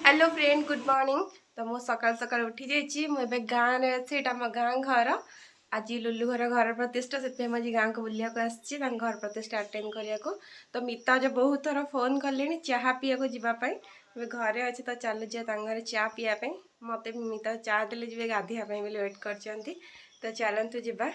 Hello friend good morning. तो मु सकाल सकाल उठी जाइए मुझे गाँव में अच्छी आम गाँ घर आज लुलु घर प्रतिष्ठा से मुझे गाँव को बुलिया आसी घर प्रतिष्ठा अटेंड करने को। तो मिता जो बहुत थर फोन कले चाह पीया को जीवाई घरे अच्छे तो चलु घर चा पीवाई मत मिता चा देले जी गाधियापाई वेट कर। तो चलतु जा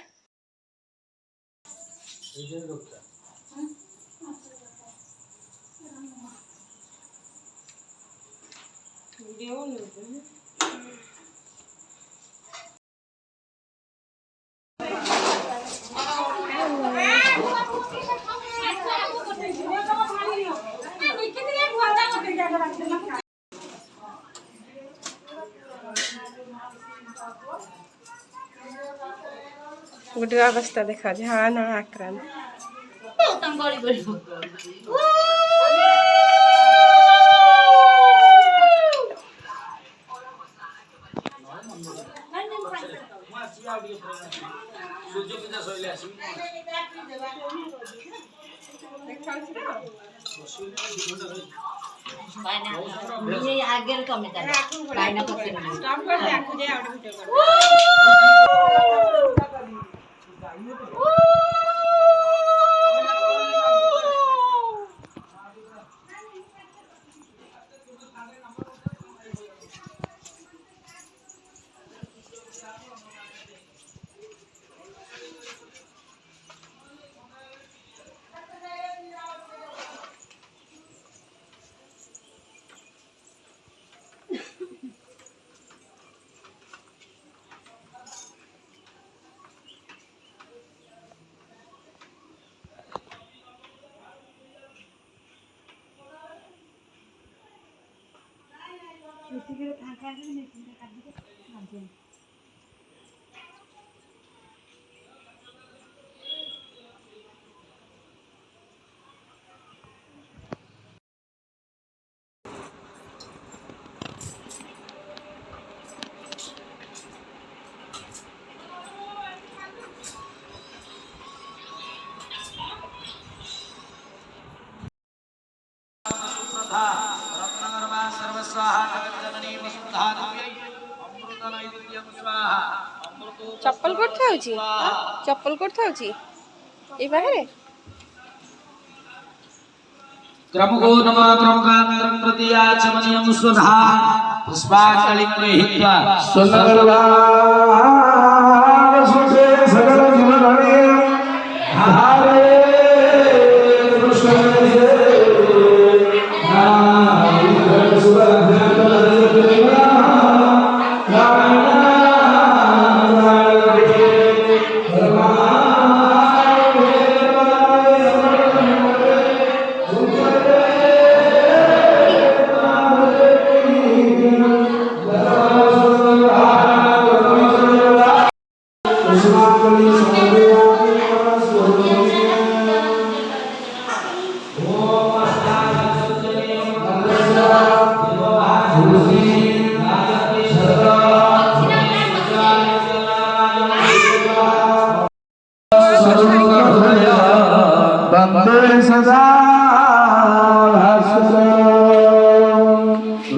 गोटे अवस्था देखा हाँ ना आक्रांत आगे कमी चप्पल कोठ थाउची चप्पल कोठ थाउची ए बाहरे क्रमको नमः क्रमकांत्रं प्रतियाचमनियं स्वधा पुष्पाकलिं गृहीत्वा स्वनगर्भाः सुते सकल जीवनने हारे कृष्णये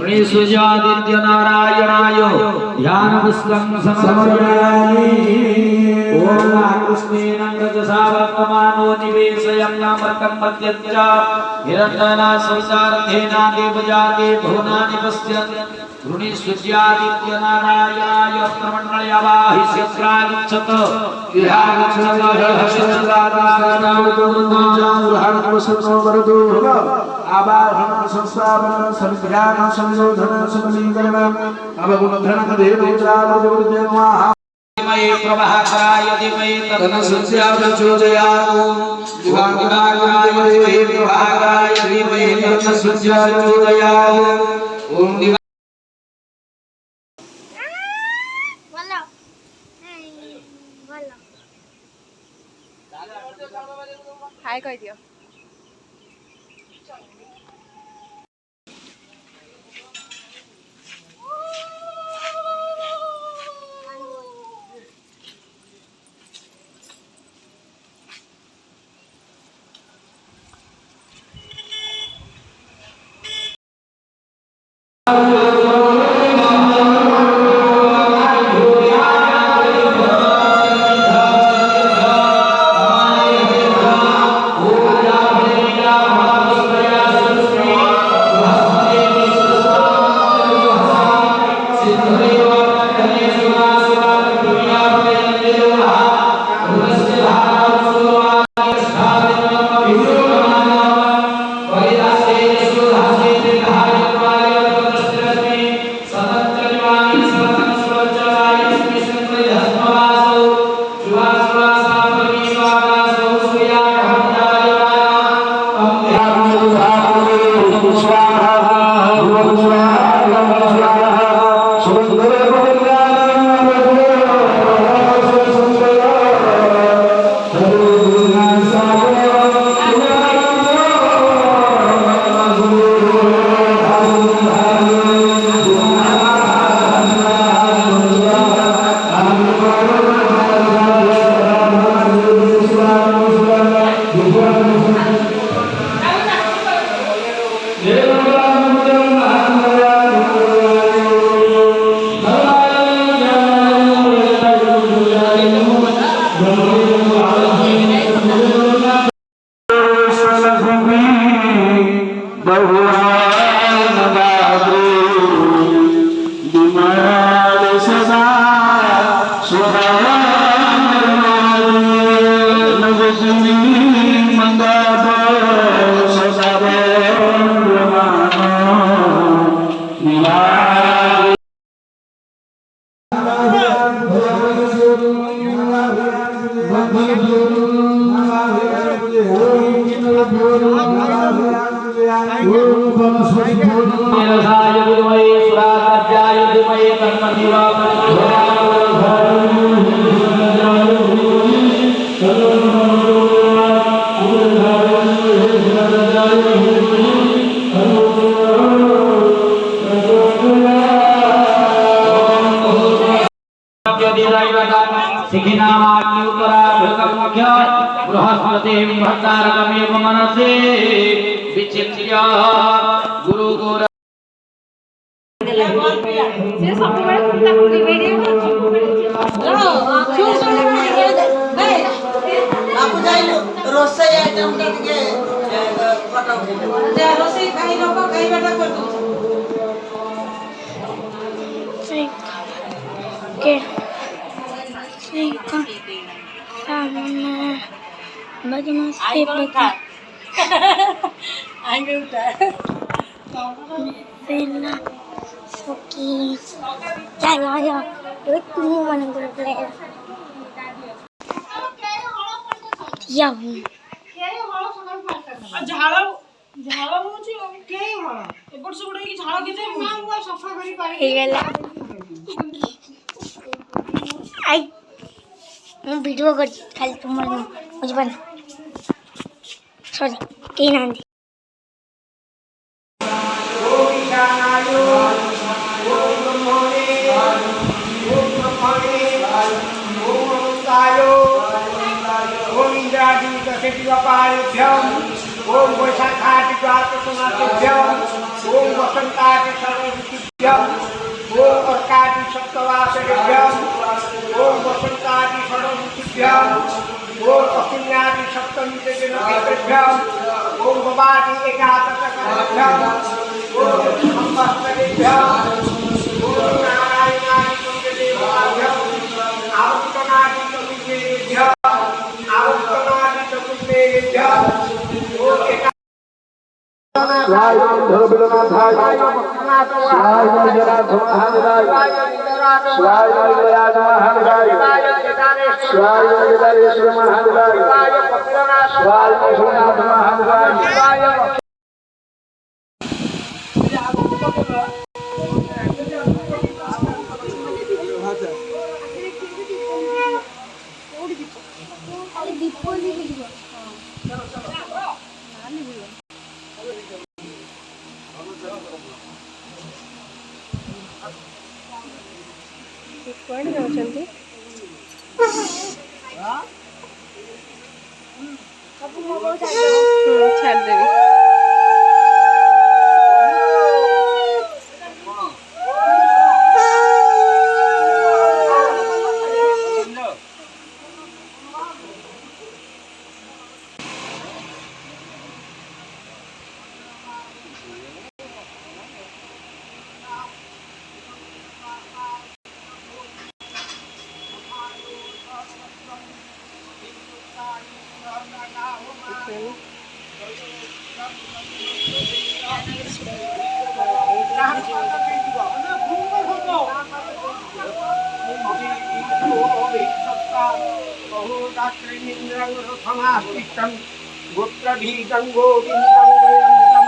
नारायण सुजादित्य नारायणाय ध्यान पुष्पं समर्पयामि। ओम कृष्णेन रजसा वर्तमानो निवेशयं नामर्कं मध्यच्च हिरण्यना संसारधेना देवजाते भुवनानि पश्यन् ऋणि सुजादित्य नारायणाय प्रमण्डलयावाहि शस्त्रागच्छत विहागच्छत हर्षदादानामृतोर्जामृहात्मसन्नो आवाहन संस्थापन संध्यान संशोधन सकलीकरण अवगुणधरण देवत्रामृतवर्जनवाः मये प्रभाकराय दिमये तन्नसुज्याप्रचोदयात् दिवाकराय दिमये प्रभाकराय दिमये तन्नसुज्याप्रचोदयात् ओम हाय कह दियो Allah बृहस्पतिं भट्टारकमेव मनसे विचिन्त्य गुरुगुर ରୋଷେଇ ଆଇଟମ୍ ଟା ଟିକେ ରୋଷେଇ ଖାଇ ଲୋକ ଖାଇବାଟା କରିଦଉଛି वीडियो कर खाली तुम मुझे बना सॉरी कहीं ना ओम वैशाखादि द्वादशनाथेभ्यः ओम वसंतादि सर्वऋतुभ्यः ओम अर्कादि सप्तवासरेभ्यः ओम वसंतादि सर्वऋतुभ्यः ओम अश्विन्यादि सप्तमीदिनकेभ्यः ओम भवादि एकादशकर्मभ्यः ओम संवत्सरेभ्यः ओम नारायणादि पंचदेवताभ्यः आवर्तनादि चतुर्वेदेभ्यः आवर्तनादि चतुर्वेदेभ्यः राय धर्मनाथाय राय जगन्नाथ महाराज राय जगन्नाथ महाराज राय जगदीश्वर महाराज राय विश्वनाथ महाराज କୁଆଡ଼େ ଯାଉଛନ୍ତି? ଛାଡ଼ିଦେବି। गोत्रभीतं गोविन्दं जयन्तं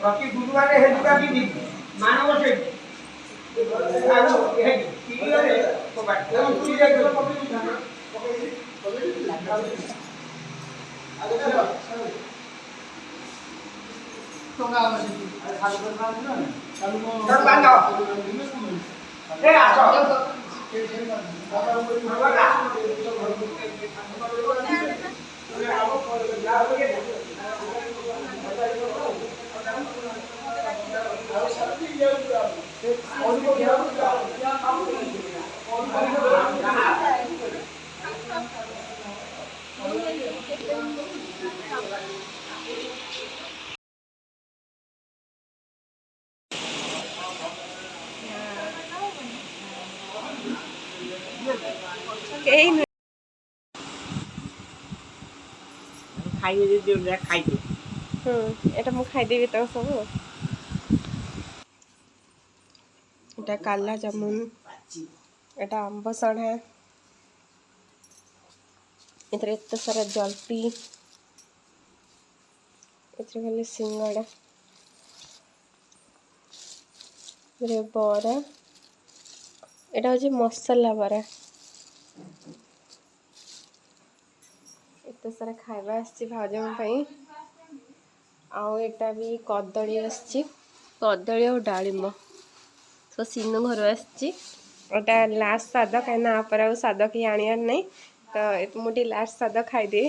प्रति गुरुवार हेतुका भी मानव से ଖାଇବେ ଯଦି ଖାଇବେ এটা ମୁଁ ଖାଇଦେବି ତ ସବୁ এটা କାଲା ଜାମୁନ এটা ଆମ୍ବ ସଢ଼ା ଏଥିରେ ଏତେ ସାରା ଜଲପି ଏଥିରେ ଖାଲି ସିଙ୍ଗଡ଼ା ଏଥିରେ ବରା এটা ହେଉଛି ମସଲା ବରା ଏତେ ସାରା ଖାଇବା ଆସିଛି ଭାଉଜଙ୍କ ପାଇଁ ଆଉ ଏଟା ବି କଦଳୀ ଆସିଛି କଦଳୀ ଆଉ ଡାଳିମ୍ବ ତ ସିନୁ ଘରୁ ଆସିଛି ଏଟା ଲାଷ୍ଟ ସ୍ୱାଦ କାହିଁକିନା ଆପରେ ଆଉ ସ୍ୱାଦ କେହି ଆଣିବାର ନାହିଁ ତ ମୁଁ ଟିକେ ଲାଷ୍ଟ ସ୍ୱାଦ ଖାଇଦିଏ